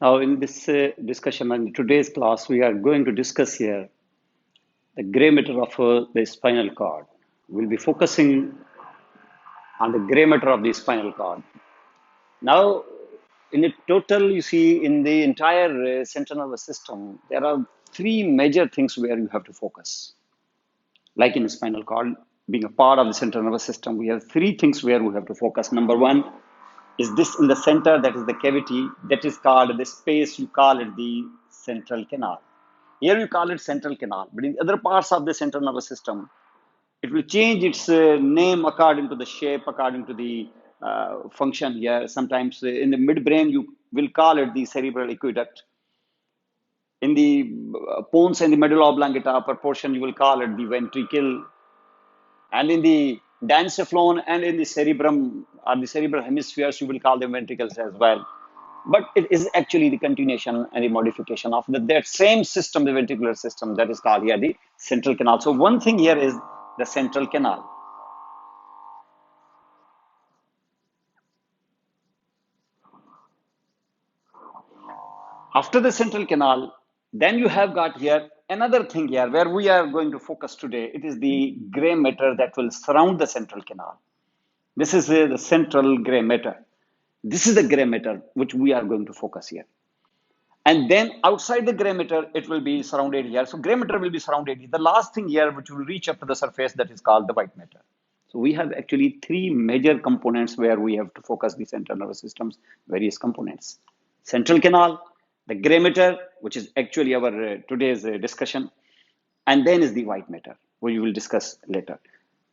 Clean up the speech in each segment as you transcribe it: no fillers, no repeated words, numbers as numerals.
Now, in this discussion and today's class, we are going to discuss here the gray matter of the spinal cord. We'll be focusing on the gray matter of the spinal cord. Now, in a total, you see, in the entire central nervous system, there are three major things where you have to focus. Like in the spinal cord, being a part of the central nervous system, we have three things where we have to focus. Number one is this in the center, that is the cavity, that is called the space, you call it the central canal. Here you call it central canal, but in other parts of the central nervous system, it will change its name according to the shape, according to the function here. Sometimes in the midbrain, you will call it the cerebral aqueduct. In the pons and the medulla oblongata proportion, you will call it the ventricle. And in the diencephalon and in the cerebrum or the cerebral hemispheres, you will call them ventricles as well. But it is actually the continuation and the modification of that same system, the ventricular system, that is called here the central canal. So one thing here is the central canal. After the central canal, then you have got here another thing here where we are going to focus today. It is the gray matter that will surround the central canal. This is the central gray matter. This is the gray matter which we are going to focus here. And then outside the gray matter, it will be surrounded here. So gray matter will be surrounded here. The last thing here which will reach up to the surface, that is called the white matter. So we have actually three major components where we have to focus the central nervous system's various components. Central canal, the gray matter, which is actually our today's discussion, and then is the white matter, which we will discuss later.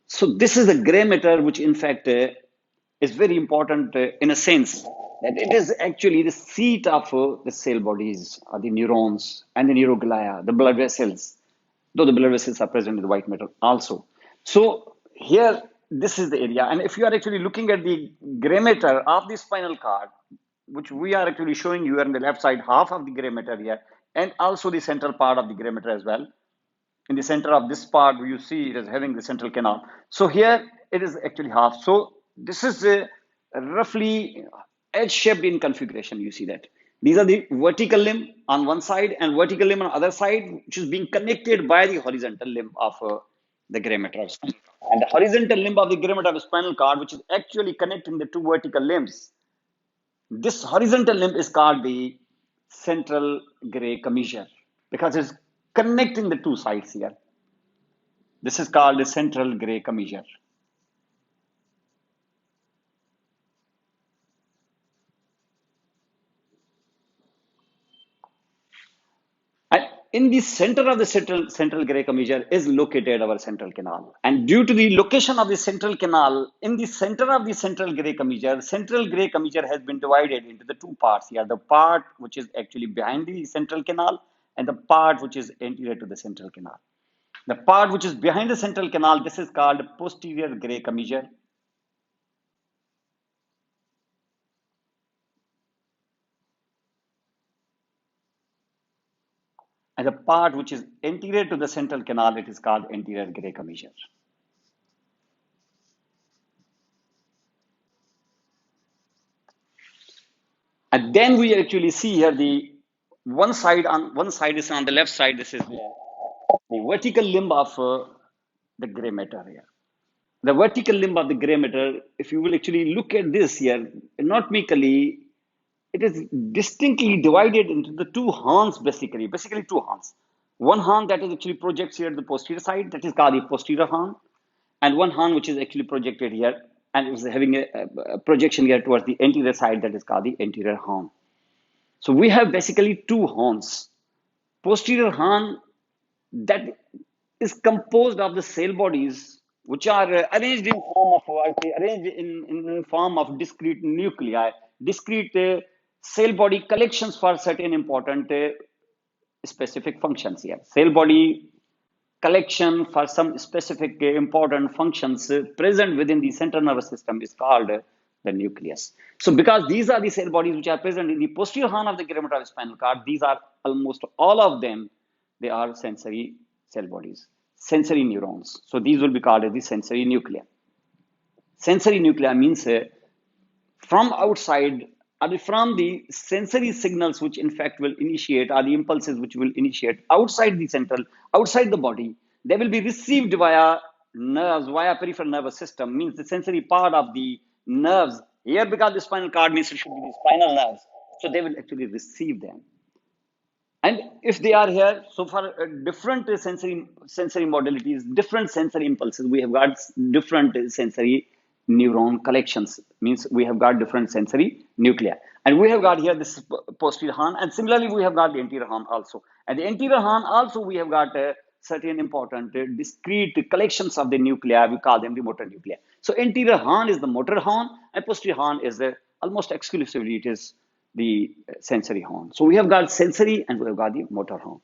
So this is the gray matter, which in fact is very important in a sense that it is actually the seat of the cell bodies, or the neurons and the neuroglia, the blood vessels, though the blood vessels are present in the white matter also. So here, this is the area. And if you are actually looking at the gray matter of the spinal cord, which we are actually showing you on the left side, half of the gray matter here, and also the central part of the gray matter as well. In the center of this part, you see it is having the central canal. So here it is actually half. So this is roughly edge-shaped in configuration. You see that. These are the vertical limb on one side and vertical limb on the other side, which is being connected by the horizontal limb of the gray matter of spinal cord. And the horizontal limb of the gray matter of spinal cord, which is actually connecting the two vertical limbs. This horizontal limb is called the central gray commissure because it's connecting the two sides here. This is called the central gray commissure. And in the center of the central gray commissure is located our central canal. And due to the location of the central canal, in the center of the central gray commissure has been divided into the two parts here. The part which is actually behind the central canal and the part which is anterior to the central canal. The part which is behind the central canal, this is called posterior gray commissure. And the part which is anterior to the central canal, it is called anterior gray commissure. And then we actually see here the one side is on the left side. This is the vertical limb of the gray matter here. The vertical limb of the gray matter, if you will actually look at this here, anatomically, it is distinctly divided into the two horns, basically two horns. One horn that is actually projects here at the posterior side, that is called the posterior horn, and one horn which is actually projected here and is having a projection here towards the anterior side, that is called the anterior horn. So we have basically two horns. Posterior horn that is composed of the cell bodies which are arranged in form of discrete nuclei, discrete cell body collections for certain important specific functions here. Cell body collection for some specific important functions present within the central nervous system is called the nucleus. So because these are the cell bodies which are present in the posterior horn of the gray matter of spinal cord, these are almost all of them, they are sensory cell bodies, sensory neurons. So these will be called as the sensory nuclei. Sensory nuclei means from outside are from the sensory signals which in fact will initiate, are the impulses which will initiate outside the central, outside the body. They will be received via nerves, via peripheral nervous system, means the sensory part of the nerves. Here, because the spinal cord means it should be the spinal nerves. So they will actually receive them. And if they are here, so for different sensory modalities, different sensory impulses, we have got different sensory neuron collections. Means we have got different sensory nuclei, and we have got here this posterior horn, and similarly we have got the anterior horn also. And the anterior horn also we have got certain important discrete collections of the nuclei. We call them the motor nuclei. So anterior horn is the motor horn, and posterior horn is almost exclusively it is the sensory horn. So we have got sensory and we have got the motor horn.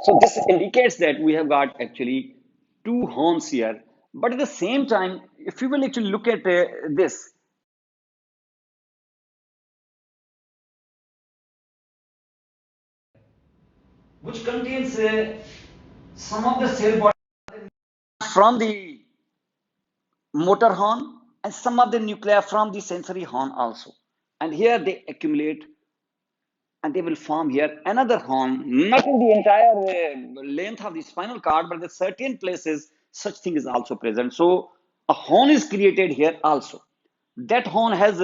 So this indicates that we have got actually two horns here. But at the same time, if you will actually look at this, which contains some of the cell body from the motor horn and some of the nuclei from the sensory horn also. And here they accumulate and they will form here another horn, not in the entire length of the spinal cord, but at certain places such thing is also present. So a horn is created here also. That horn has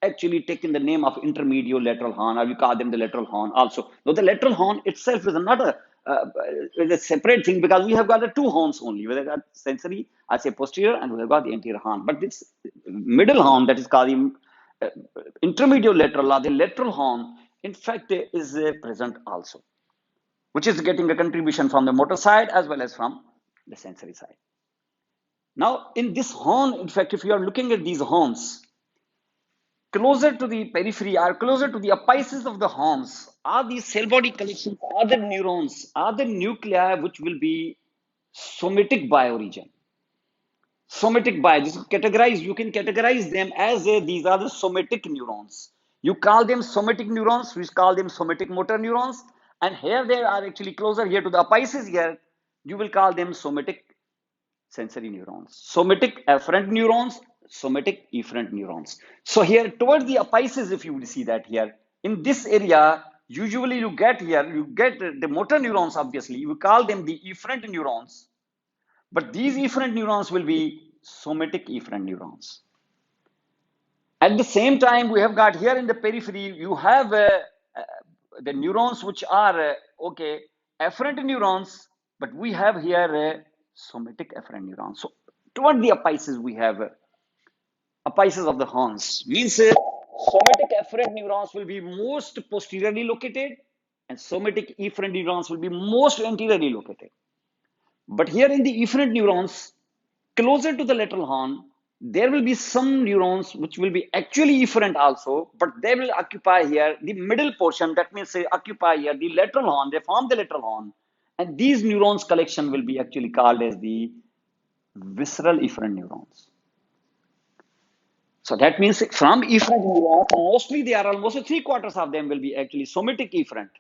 actually taken the name of intermediate lateral horn, or we call them the lateral horn also. Though the lateral horn itself is not is a separate thing, because we have got the two horns only. We have got sensory, I say posterior, and we have got the anterior horn. But this middle horn that is called the intermediate lateral or the lateral horn, in fact, is present also, which is getting a contribution from the motor side as well as from the sensory side. Now, in this horn, in fact, if you are looking at these horns, closer to the periphery or closer to the apices of the horns are the cell body collections, are the neurons, are the nuclei which will be somatic by origin. Somatic by, this is categorized, you can categorize them as these are the somatic neurons. You call them somatic neurons, we call them somatic motor neurons, and here they are actually closer here to the apices here, you will call them somatic sensory neurons, somatic afferent neurons, somatic efferent neurons. So here towards the apices, if you will see that here, in this area, usually you get here, you get the motor neurons, obviously, you call them the efferent neurons. But these efferent neurons will be somatic efferent neurons. At the same time, we have got here in the periphery, you have the neurons which are, okay, afferent neurons, but we have here somatic afferent neurons. So toward the apices, we have apices of the horns. Means somatic afferent neurons will be most posteriorly located, and somatic efferent neurons will be most anteriorly located. But here in the efferent neurons, closer to the lateral horn, there will be some neurons which will be actually efferent also, but they will occupy here the middle portion. That means they occupy here the lateral horn, they form the lateral horn. And these neurons collection will be actually called as the visceral efferent neurons. So that means from efferent neurons, mostly they are almost 3/4 of them will be actually somatic efferent.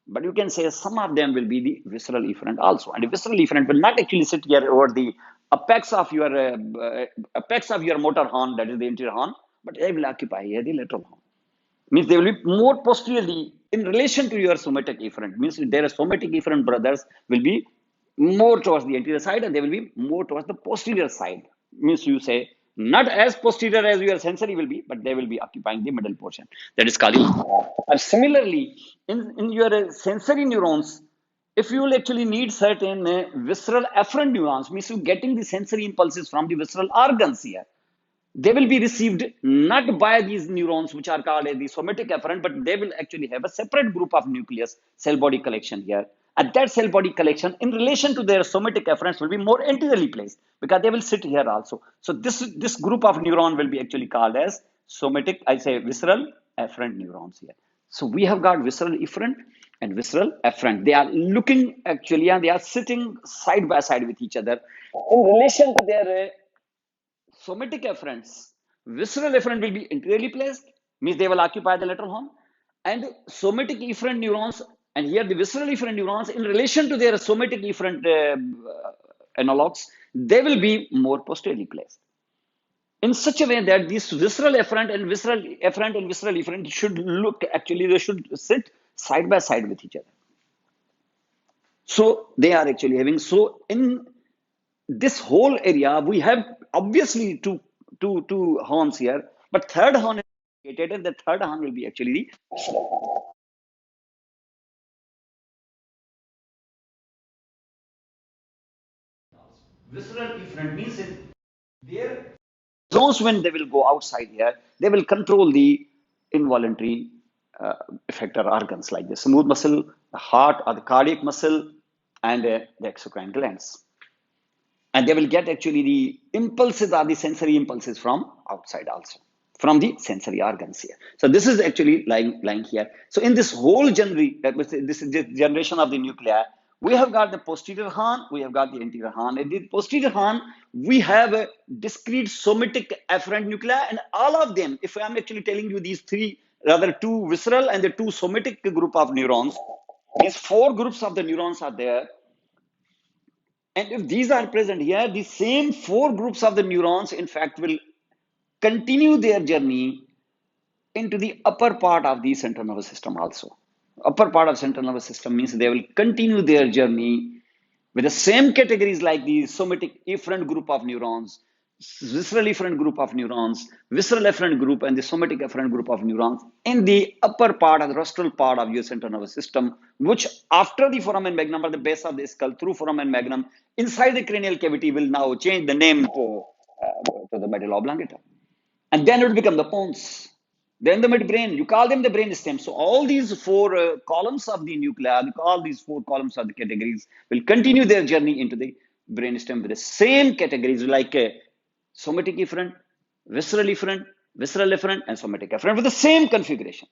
But you can say some of them will be the visceral efferent also. And the visceral efferent will not actually sit here over the apex of your motor horn, that is the anterior horn, but they will occupy here the lateral horn. Means they will be more posteriorly in relation to your somatic efferent. Means their somatic efferent brothers will be more towards the anterior side, and they will be more towards the posterior side. Means you say not as posterior as your sensory will be, but they will be occupying the middle portion. That is called. And similarly, in your sensory neurons, if you will actually need certain visceral afferent neurons, means you getting the sensory impulses from the visceral organs here, they will be received not by these neurons which are called the somatic afferent, but they will actually have a separate group of nucleus cell body collection here. And that cell body collection in relation to their somatic afferents will be more anteriorly placed, because they will sit here also. So this group of neuron will be actually called as somatic, I say visceral afferent neurons here. So we have got visceral efferent and visceral afferent. They are looking actually, and they are sitting side by side with each other in relation to their somatic afferents. Visceral afferent will be anteriorly placed, means they will occupy the lateral horn, and somatic efferent neurons, and here the visceral efferent neurons, in relation to their somatic efferent analogs, they will be more posteriorly placed. in such a way that these visceral efferent and visceral efferent should look, actually, they should sit side by side with each other. So they are actually having, so in this whole area, we have obviously two horns here, but third horn is located, and the third horn will be actually the visceral efferent. Means it, their zones, when they will go outside here, they will control the involuntary effector organs like the smooth muscle, the heart or the cardiac muscle, and the exocrine glands. And they will get actually the impulses or the sensory impulses from outside also, from the sensory organs here. So this is actually lying here. So in this whole this is the generation of the nuclei, we have got the posterior horn, we have got the anterior horn. In the posterior horn, we have a discrete somatic afferent nuclei, and all of them, if I'm actually telling you these three, rather two visceral and the two somatic group of neurons, these four groups of the neurons are there. And if these are present here, the same four groups of the neurons, in fact, will continue their journey into the upper part of the central nervous system also. Upper part of central nervous system means they will continue their journey with the same categories like the somatic efferent group of neurons, visceral efferent group of neurons, visceral efferent group, and the somatic efferent group of neurons in the upper part of the rostral part of your central nervous system, which after the foramen magnum or the base of the skull through foramen magnum inside the cranial cavity will now change the name to the medulla oblongata. And then it will become the pons. Then the midbrain, you call them the brain stem. So all these four columns of the nuclei, all these four columns of the categories will continue their journey into the brain stem with the same categories like somatic efferent, visceral efferent, and somatic efferent with the same configuration,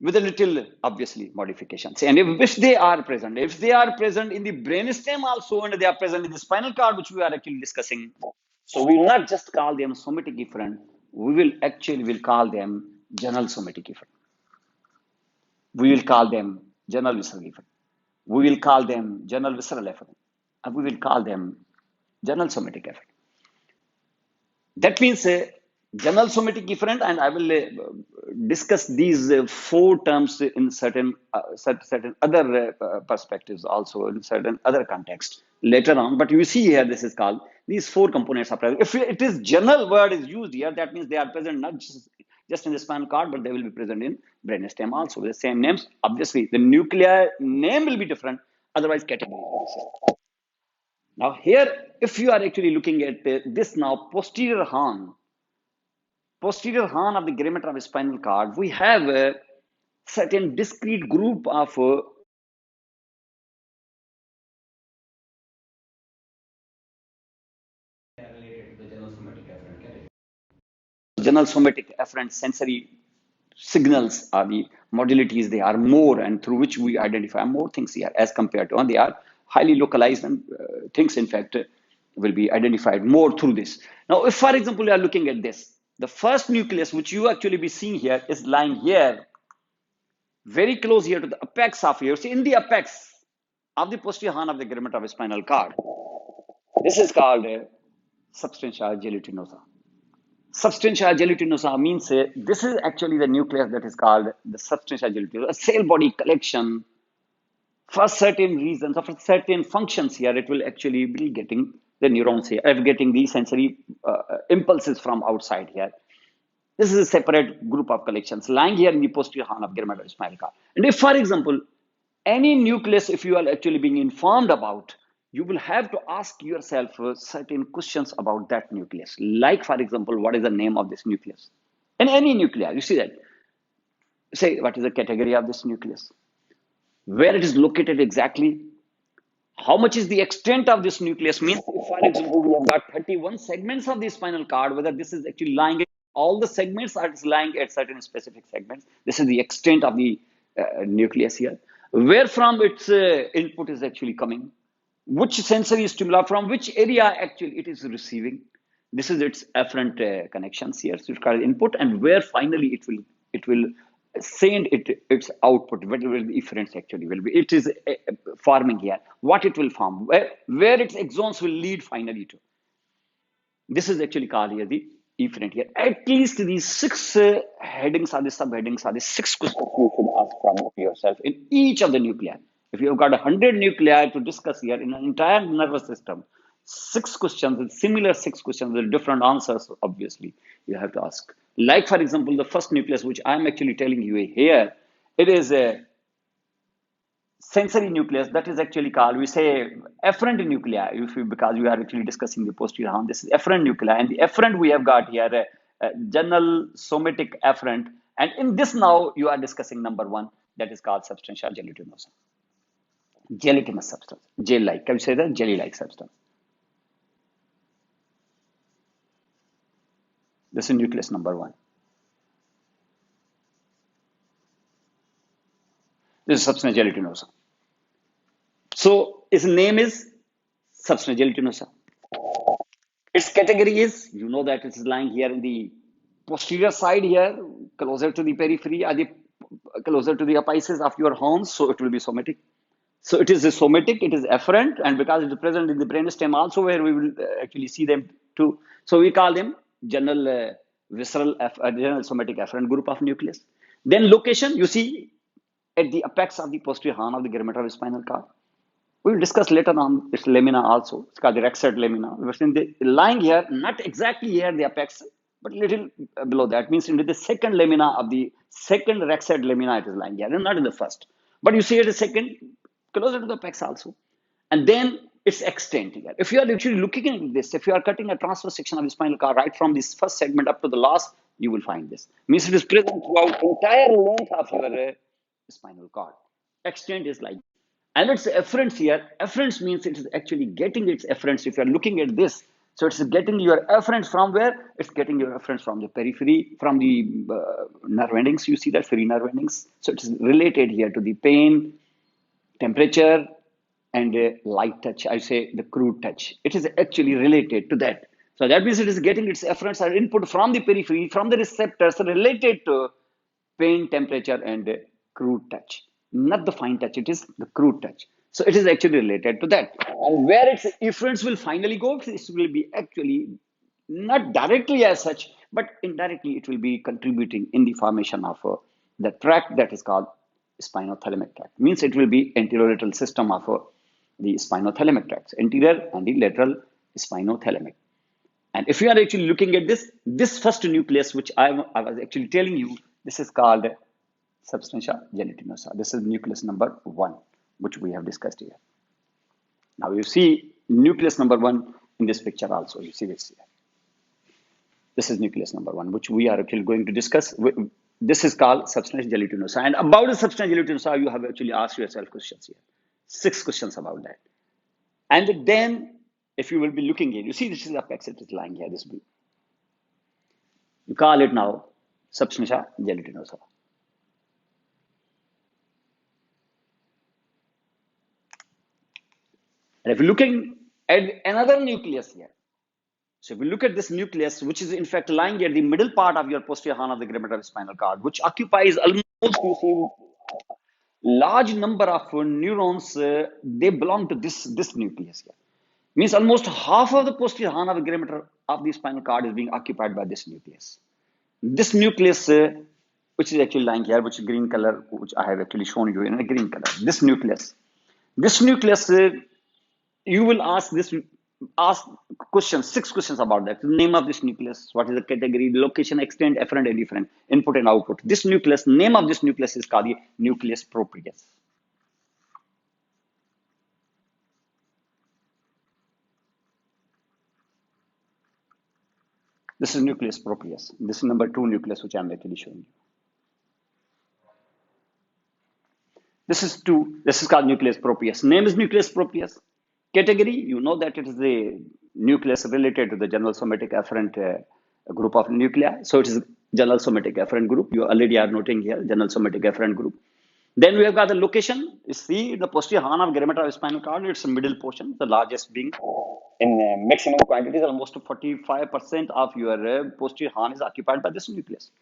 with a little, obviously, modifications. And if they are present, if they are present in the brainstem also, and they are present in the spinal cord, which we are actually discussing, so we will not just call them somatic efferent, we will actually call them general somatic efferent. We will call them general visceral efferent. We will call them general visceral efferent. And we will call them general somatic efferent. That means general somatic efferent, and I will discuss these four terms in certain other perspectives also, in certain other contexts later on. But you see here, this is called, these four components are present. If it is general word is used here, that means they are present not just in the spinal cord, but they will be present in brainstem also with the same names. Obviously, the nuclear name will be different, otherwise category will be same. Now here, if you are actually looking at this now, posterior horn of the gray matter of the spinal cord, we have a certain discrete group of related to the general somatic afferent category. General somatic afferent sensory signals are the modalities, they are more, and through which we identify more things here as compared to, and they are highly localized, and things, in fact, will be identified more through this. Now, if, for example, you are looking at this, the first nucleus, which you actually be seeing here, is lying here, very close here to the apex of here. See, in the apex of the posterior horn of the gray matter of the spinal cord, this is called substantia gelatinosa. Substantia gelatinosa means this is actually the nucleus that is called the substantia gelatinosa, a cell body collection. For certain reasons or for certain functions here, it will actually be getting the neurons here, getting the sensory impulses from outside here. This is a separate group of collections lying here in the posterior horn of gray matter spinal cord. And if, for example, any nucleus, if you are actually being informed about, you will have to ask yourself certain questions about that nucleus. Like, for example, what is the name of this nucleus? In any nucleus, you see that. Say, what is the category of this nucleus? Where it is located exactly? How much is the extent of this nucleus? Means, if, for example, we have got 31 segments of the spinal cord, whether this is actually lying at all the segments or it's lying at certain specific segments. This is the extent of the nucleus here. Where from its input is actually coming, which sensory stimuli, from which area actually it is receiving. This is its afferent connections here, so it's called input, and where finally it will send its output, whatever the efferents actually will be. It is forming here, what it will form, where its axons will lead finally to. This is actually called here the efferent here. At least these six headings or the subheadings are the six questions you should ask from yourself in each of the nuclei. If you have got 100 nuclei to discuss here in an entire nervous system, six questions with similar six questions with different answers, obviously, you have to ask. Like, for example, the first nucleus, which I'm actually telling you here, it is a sensory nucleus. That is actually called, we say, efferent nuclei, because we are actually discussing the posterior horn. This is efferent nuclei, and the efferent we have got here a general somatic efferent, and in this now you are discussing number one, that is called substantia gelatinosa, gelatinous substance, gel like, can you say that, jelly like substance. This is nucleus number one. This is substantia gelatinosa. So its name is substantia gelatinosa. Its category is, you know that it is lying here in the posterior side here, closer to the periphery, or the closer to the apices of your horns, so it will be somatic. So it is a somatic, it is efferent, and because it is present in the brainstem also, where we will actually see them too. So we call them general visceral, general somatic efferent group of nucleus. Then location, you see at the apex of the posterior horn of the greater spinal cord. We will discuss later on its lamina also. It's called the rexed lamina. Lying here, not exactly here, the apex, but little below that. Means into the second lamina of the second rexed lamina, it is lying here, and not in the first. But you see it is second, closer to the apex also. And then it's extent here. If you are actually looking at this, if you are cutting a transverse section of the spinal cord right from this first segment up to the last, you will find this. Means it is present throughout entire length of your spinal cord. Extent is like, and its efferents here. Efferents means it is actually getting its efferents. If you are looking at this, so it's getting your efferents from where? It's getting your efferents from the periphery, from the nerve endings. You see that free nerve endings. So it is related here to the pain, temperature, and light touch. I say the crude touch. It is actually related to that. So that means it is getting its efferents or input from the periphery, from the receptors related to pain, temperature, and crude touch. Not the fine touch, it is the crude touch. So it is actually related to that. And where its efferents will finally go, this will be actually not directly as such, but indirectly it will be contributing in the formation of the tract that is called spinothalamic tract. Means it will be anterolateral system of the spinothalamic tracts, anterior and the lateral spinothalamic. And if you are actually looking at this first nucleus, which I was actually telling you, this is called substantia gelatinosa. This is nucleus number one, which we have discussed here. Now you see nucleus number one in this picture also. You see this here. This is nucleus number one, which we are actually going to discuss. This is called substantia gelatinosa. And about the substantia gelatinosa, you have actually asked yourself questions here. 6 questions about that. And then, if you will be looking at, you see this is apex, it is lying here, this blue. You call it now substantia gelatinosa. And if you're looking at another nucleus here, so if you look at this nucleus, which is in fact lying at the middle part of your posterior horn of the greater spinal cord, which occupies almost, you see, large number of neurons, they belong to this nucleus here. Means almost half of the posterior horn of the greater of the spinal cord is being occupied by this nucleus. This nucleus, which is actually lying here, which is green color, which I have actually shown you in a green color. This nucleus, you will ask questions, 6 questions about that. The name of this nucleus, what is the category, the location, extent, efferent, and efferent, input and output. This nucleus, name of this nucleus is called the Nucleus Propria. This is Nucleus Propria. This is number 2 nucleus, which I am actually showing you. This is called Nucleus Propria. Name is Nucleus Propria. Category, you know that it is the nucleus related to the general somatic efferent group of nuclei. So it is general somatic efferent group. You already are noting here, general somatic efferent group. Then we have got the location. You see the posterior horn of greater spinal cord, its middle portion, the largest being in maximum quantities, almost 45% of your posterior horn is occupied by this nucleus.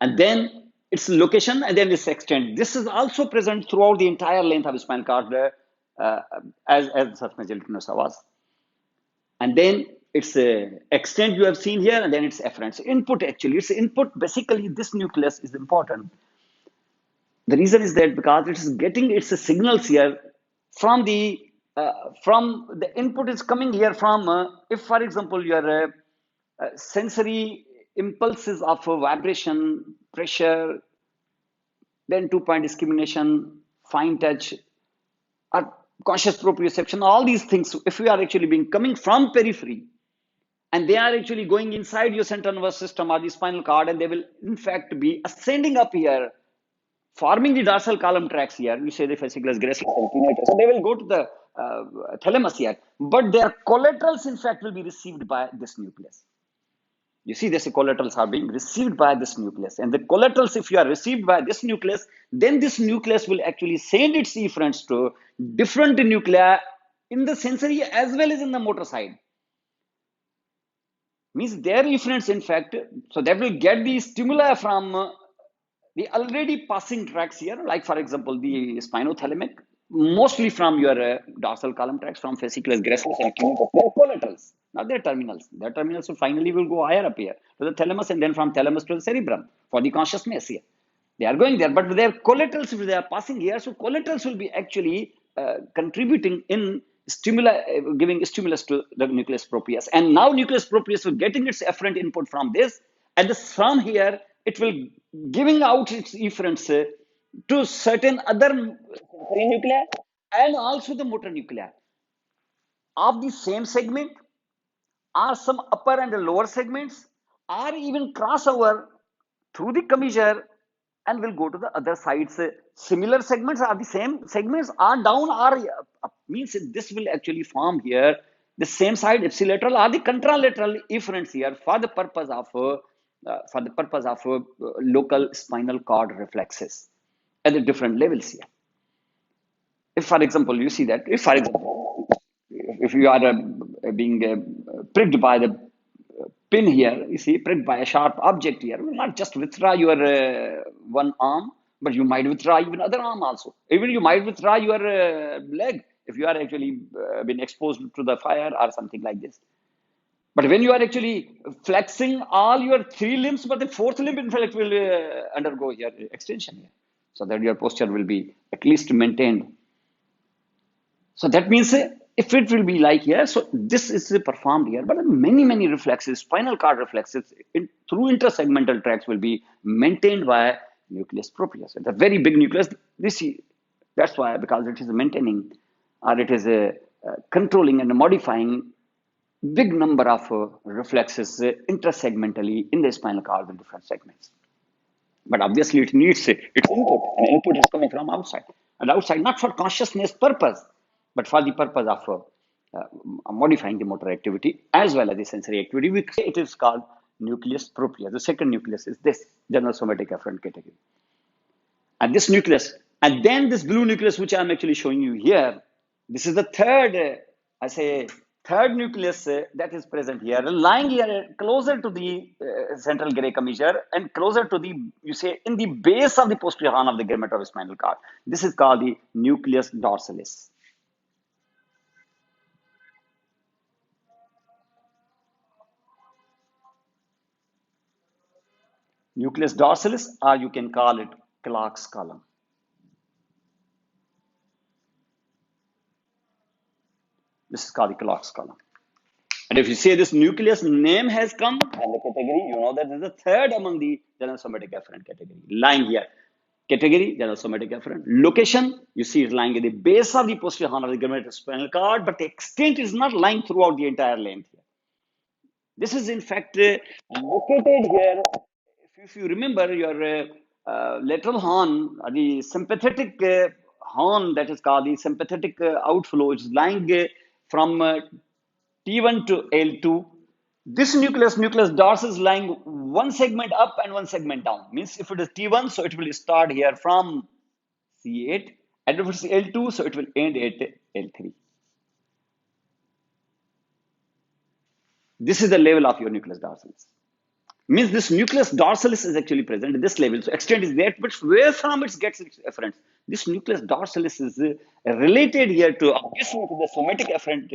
And then its location and then its extent. This is also present throughout the entire length of the spinal cord as substantia gelatinosa was. And then its extent you have seen here, and then its efferent. So input actually, its input, basically this nucleus is important. The reason is that because it is getting its signals here from the input is coming here from, if for example your sensory impulses of vibration, pressure, then two-point discrimination, fine touch, or conscious proprioception, all these things, if we are actually being coming from periphery, and they are actually going inside your central nervous system or the spinal cord, and they will in fact be ascending up here, forming the dorsal column tracts here. You say the fasciculus gracilis and pinnatus. So they will go to the thalamus here, but their collaterals in fact will be received by this nucleus. You see, these collaterals are being received by this nucleus, and the collaterals, if you are received by this nucleus, then this nucleus will actually send its efferents to different nuclei in the sensory as well as in the motor side. Means their efferents, in fact, so that will get the stimuli from the already passing tracts here, like for example, the spinothalamic, mostly from your dorsal column tracts, from fasciculus gracilis and pinnatus. They're collaterals, not their terminals. Their terminals finally will go higher up here to the thalamus, and then from thalamus to the cerebrum for the consciousness here. They are going there, but their collaterals, if they are passing here, so collaterals will be actually contributing in stimuli, giving stimulus to the nucleus proprius. And now nucleus proprius will getting its efferent input from this, and this from here it will giving out its efferents to certain other sensory nuclei and also the motor nuclei of the same segment, or some upper and lower segments, or even cross over through the commissure and will go to the other sides. Similar segments are the same segments, are down or up. Means this will actually form here the same side ipsilateral or the contralateral efferents here for the purpose of local spinal cord reflexes at the different levels here. If, for example, you see that, if, for example, if you are being pricked by the pin here, you see, pricked by a sharp object here, you will not just withdraw your one arm, but you might withdraw even other arm also. Even you might withdraw your leg if you are actually been exposed to the fire or something like this. But when you are actually flexing all your three limbs, but the fourth limb in fact will undergo here extension here, so that your posture will be at least maintained. So that means if it will be like here, so this is performed here, but many reflexes, spinal cord reflexes through intersegmental tracts will be maintained by nucleus propria. So it's a very big nucleus. That's why, because it is maintaining, or it is controlling and modifying big number of reflexes intersegmentally in the spinal cord in different segments. But obviously it needs its input, and input is coming from outside. And outside, not for consciousness purpose, but for the purpose of modifying the motor activity as well as the sensory activity. It is called nucleus propria. The second nucleus is this general somatic efferent category. And this nucleus, and then this blue nucleus, which I'm actually showing you here, this is the third, third nucleus that is present here, lying here closer to the central gray commissure and closer to the, you say, in the base of the posterior horn of the gray matter of the spinal cord. This is called the nucleus dorsalis. Nucleus dorsalis, or you can call it Clark's column. This is called the Clark's column. And if you say this nucleus name has come and the category, you know that is the third among the general somatic efferent category, lying here. Category, general somatic efferent. Location, you see, is lying at the base of the posterior horn of the gray matter spinal cord, but the extent is not lying throughout the entire length here. This is in fact located here. If you remember your lateral horn, the sympathetic horn that is called the sympathetic outflow, is lying from T1 to L2. This nucleus dorsalis, is lying one segment up and one segment down. Means if it is T1, so it will start here from C8, and if it's L2, so it will end at L3. This is the level of your nucleus dorsalis. Means this nucleus dorsalis is actually present at this level. So extent is there, but where from it gets its efferents? This nucleus dorsalis is related here to obviously to the somatic efferent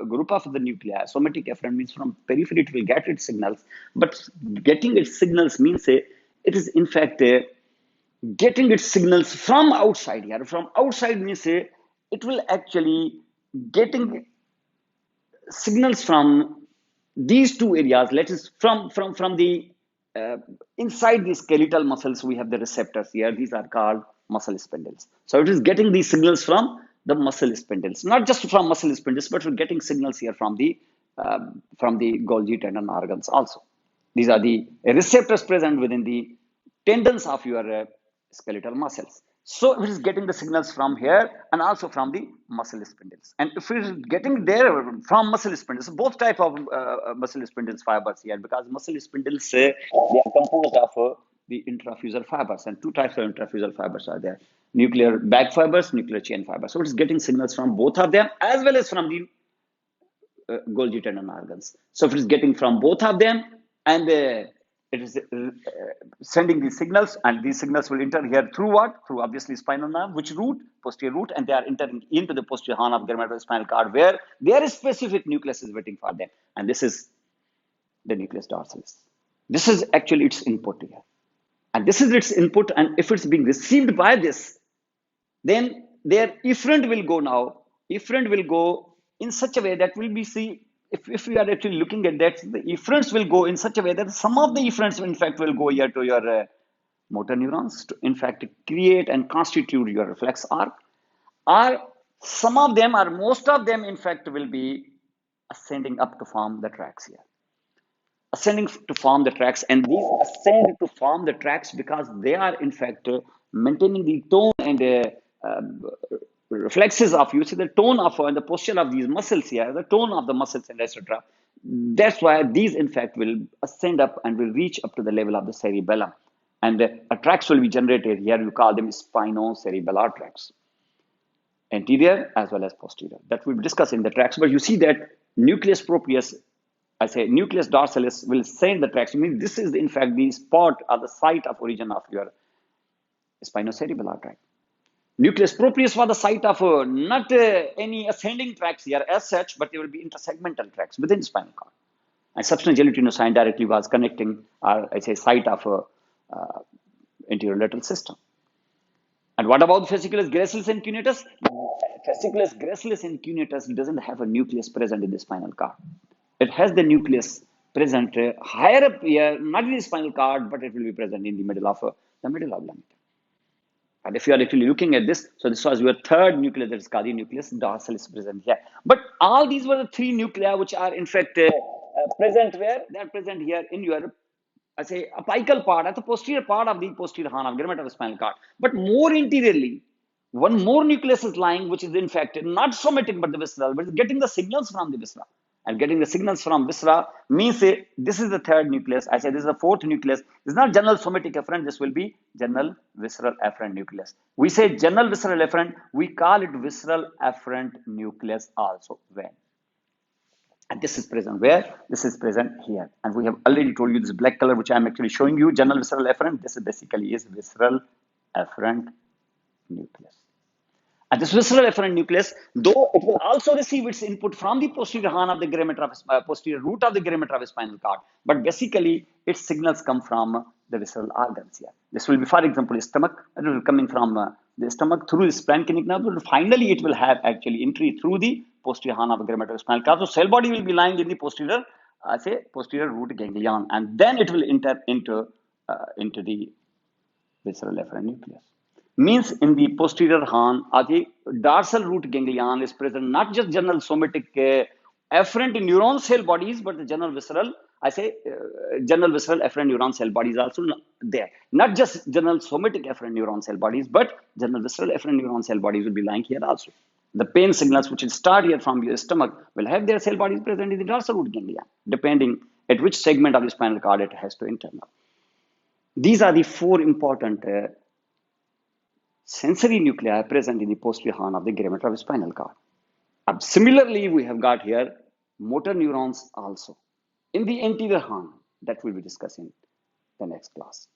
group of the nuclei. Somatic efferent means from periphery it will get its signals, but getting its signals means it is in fact getting its signals from outside here. From outside means it will actually getting signals from these two areas. Let us from the uh, inside the skeletal muscles we have the receptors here. These are called muscle spindles. So it is getting these signals from the muscle spindles, not just from muscle spindles, but we're getting signals here from the Golgi tendon organs also. These are the receptors present within the tendons of your skeletal muscles. So it is getting the signals from here and also from the muscle spindles. And if it is getting there from muscle spindles, both type of muscle spindles fibers here, because muscle spindles they are composed of the intrafusal fibers, and two types of intrafusal fibers are there: nuclear bag fibers, nuclear chain fibers. So it is getting signals from both of them as well as from the Golgi tendon organs. So if it is getting from both of them, and it is sending these signals, and these signals will enter here through what? Through obviously spinal nerve, which root? Posterior root, and they are entering into the posterior horn of the spinal cord, where their specific nucleus is waiting for them, and this is the nucleus dorsalis. This is actually its input here, and this is its input, and if it's being received by this, then their efferent will go now. Efferent will go in such a way that will be see, if we are actually looking at that, the efferents will go in such a way that some of the efferents in fact will go here to your motor neurons to in fact create and constitute your reflex arc, or some of them or most of them in fact will be ascending up to form the tracks here, ascending to form the tracks, and these ascend to form the tracks because they are in fact maintaining the tone and uh, reflexes of, you see the tone of the posture of these muscles here, the tone of the muscles and etc. That's why these in fact will ascend up and will reach up to the level of the cerebellum, and tracks will be generated here. You call them spinocerebellar tracks, anterior as well as posterior. That we'll discuss in the tracks. But you see that nucleus proprius, I say nucleus dorsalis, will send the tracks. I mean, this is in fact the spot or the site of origin of your spinocerebellar tract. Nucleus proprius was the site of not any ascending tracks here as such, but there will be intersegmental tracks within the spinal cord. And substance gelatinous directly was connecting, or I say, site of anterior lateral system. And what about fasciculus gracilis and cuneatus? Fasciculus gracilis and cuneatus doesn't have a nucleus present in the spinal cord. It has the nucleus present higher up here, not in the spinal cord, but it will be present in the middle of the middle oblongata. And if you are actually looking at this, so this was your third nucleus, that is called the nucleus dorsalis present here. But all these were the three nuclei which are in fact present where? They are present here in your, I say, apical part, at the posterior part of the posterior horn of the spinal cord. But more interiorly, one more nucleus is lying, which is in fact not somatic but the visceral, but is getting the signals from the viscera. And getting the signals from viscera means this is the third nucleus. I say this is the fourth nucleus. This is not general somatic efferent. This will be general visceral efferent nucleus. We say general visceral efferent. We call it visceral efferent nucleus also. When? And this is present where? This is present here. And we have already told you this black color, which I'm actually showing you, general visceral efferent. This is basically is visceral efferent nucleus. And this visceral efferent nucleus, though it will also receive its input from the posterior horn of the posterior root of the gray spinal cord, but basically its signals come from the visceral organs here. This will be, for example, stomach. It will be coming from the stomach through the splanchnic nerve. But finally, it will have actually entry through the posterior horn of the spinal cord. So cell body will be lying in the posterior, posterior root ganglion, and then it will enter into the visceral efferent nucleus. Means in the posterior horn or the dorsal root ganglion is present not just general somatic efferent neuron cell bodies, but the general visceral, general visceral efferent neuron cell bodies also there. Not just general somatic efferent neuron cell bodies, but general visceral efferent neuron cell bodies will be lying here also. The pain signals which will start here from your stomach will have their cell bodies present in the dorsal root ganglion, depending at which segment of the spinal cord it has to enter now. These are the four important sensory nuclei present in the posterior horn of the spinal cord. Similarly, we have got here motor neurons also in the anterior horn that we'll be discussing the next class.